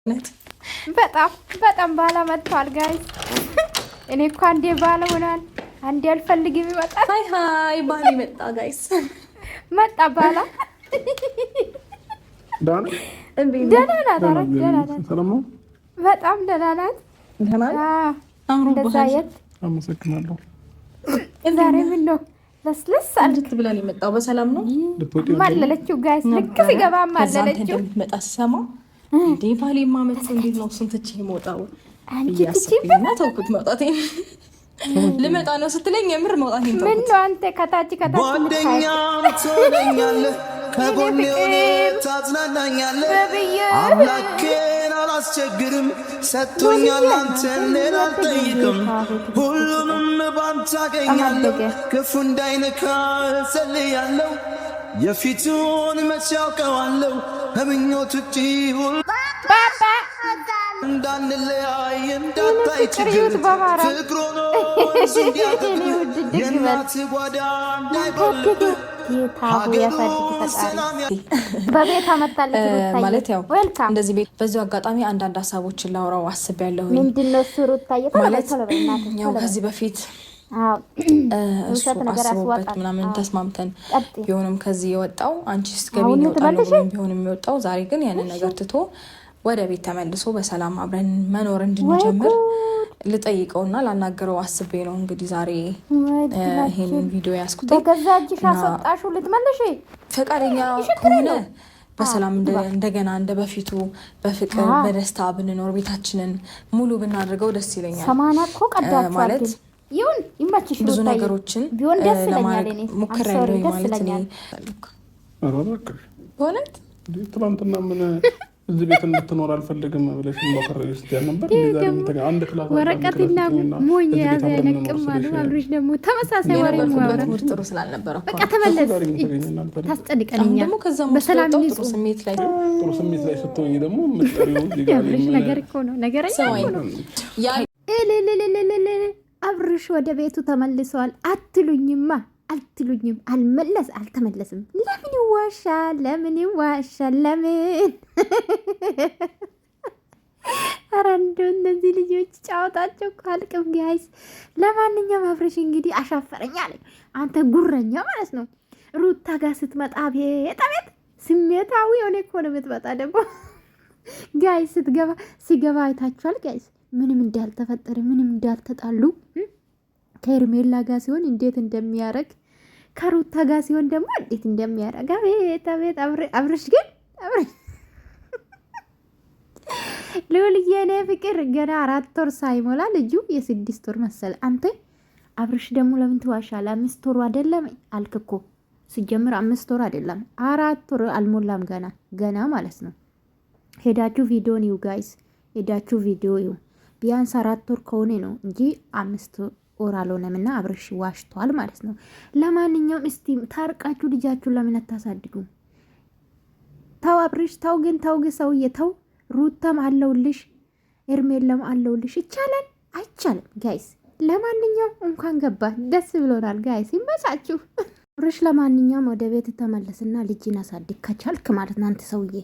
በጣም በጣም ባላ መጥቷል ጋይስ። እኔ እኮ አንዴ ባላ ሆናል፣ አንዴ አልፈልግም ይመጣል። ሃይ ሃይ ባላ መጣ ጋይስ፣ መጣ ባላ። ዳን ደህና ናት፣ በጣም ደህና ናት። እንደዛ የት አመሰግናለሁ። ዛሬ ምን ነው ለስለስ አንድት ብለን የመጣው በሰላም ነው ማለለችው ጋይስ። ልክ ሲገባ ማለለችው መጣ ሲሰማ እንዴ ባሌ ማመት እንዴት ነው እሱን ትቼ የምወጣው? አንቺ እያሰብኩኝና ተውኩት መውጣቴን። ልመጣ ነው ስትለኝ የምር መውጣቴን ተውኩት። ምን ነው አንተ ከታች ጓደኛም ትሆነኛለህ፣ ከጎኔ ሆነ ታጽናናኛለህ። አምላኬን አላስቸግርም፣ ሰጥቶኛል አንተን ሌላ አልጠይቅም። ሁሉንም ባንተ አገኛለሁ፣ ክፉ እንዳይነካ እጸልያለሁ። የፊቱን መቼ ያውቀዋለሁ፣ ከምኞት ውጪ ሁሉ እንዳንለያይ እንዳታይ ችግር ፍቅር ሆኖ እንዙ እንዲያጠብ የእናት ጓዳ እንዳይጎልብ በቤት አመጣለች ማለት ያው እንደዚህ ቤት በዚሁ አጋጣሚ አንዳንድ ሀሳቦችን ላውራው አስቤያለሁ። ምንድነው እሱ ሩታዬ ማለት ያው ከዚህ በፊት እሱ አስቦበት ምናምን ተስማምተን ቢሆንም ከዚህ የወጣው አንቺ ስትገቢ ነው ቢሆንም የወጣው ዛሬ ግን ያንን ነገር ትቶ ወደ ቤት ተመልሶ በሰላም አብረን መኖር እንድንጀምር ልጠይቀውና ላናገረው አስቤ ነው እንግዲህ ዛሬ ይሄንን ቪዲዮ ያስኩት። በገዛ እጅሽ አስወጣሽው ልትመለሽ ፈቃደኛ ከሆነ በሰላም እንደገና እንደ በፊቱ በፍቅር በደስታ ብንኖር ቤታችንን ሙሉ ብናደርገው ደስ ይለኛል። ሰማናኮ ቀዳችሁ ማለት ይሁን ይመችሽ። ብዙ ነገሮችን ቢሆን ደስ ይለኛል። እኔ ሙከራለሁ ማለት ነው። በእውነት ትናንትና ምን እዚህ ቤት እንድትኖር አልፈልግም ብለሽ ሞከረሽ ስትያል ነበር። አንድ ክላስ ወረቀትና ሞኝ ያዘ አይነቅም አሉ። አብሮሽ ደግሞ ተመሳሳይ ወሬ ነው። ጥሩ ስላልነበረ በቃ ተመለስ ታስጨንቀኛል። ደግሞ ከዛም በሰላም ጥሩ ስሜት ላይ ስትሆኝ ደግሞ ምጥሪው አብሮሽ ነገር እኮ ነው ነገረኛ ነው። አብሮሽ ወደ ቤቱ ተመልሰዋል አትሉኝማ አልትሉኝም። አልተመለስም። ለምን ይዋሻል? ለምን ኧረ እንደው እነዚህ ልጆች ጫወታቸው አልቅም ጋይስ። ለማንኛውም አብረሽ እንግዲህ አሻፈረኝ አለኝ። አንተ ጉረኛ ማለት ነው። ሩታ ጋር ስትመጣ ቤት ስሜታዊ የሆነ እኮ ነው የምትመጣ ደግሞ ጋይስ። ሲገባ አይታችኋል ጋይስ። ምንም እንዳልተፈጠረ ምንም እንዳልተጣሉ ከኤርሜላ ጋር ሲሆን እንዴት እንደሚያረግ ከሩታ ጋር ሲሆን ደግሞ እንዴት እንደሚያረግ አቤት አብርሽ ግን ልውልዬ እኔ ፍቅር ገና 4 ወር ሳይሞላ ልጁ የ6 ወር መሰለ። አንተ አብርሽ ደግሞ ለምን ትዋሻለህ? 5 ወሩ አይደለም አልክ እኮ ሲጀምር 5 ወር አይደለም 4 ወር አልሞላም ገና ማለት ነው። ሄዳችሁ ቪዲዮን ይው ጋይስ፣ ሄዳችሁ ቪዲዮ ይው። ቢያንስ 4 ወር ከሆነ ነው እንጂ 5 ወር አልሆነምና አብርሽ ዋሽቷል ማለት ነው። ለማንኛውም እስቲ ታርቃችሁ ልጃችሁን ለምን አታሳድጉ? ተው አብርሽ ተው፣ ግን ሰውዬ ተው። ሩታም አለውልሽ ኤርሜላም አለውልሽ። ይቻላል አይቻልም ጋይስ? ለማንኛውም እንኳን ገባ ደስ ብሎናል ጋይስ፣ ይመቻችሁ። አብርሽ ለማንኛውም ወደ ቤት ተመለስና ልጅን አሳድግ ከቻልክ ማለት ነው አንተ ሰውዬ።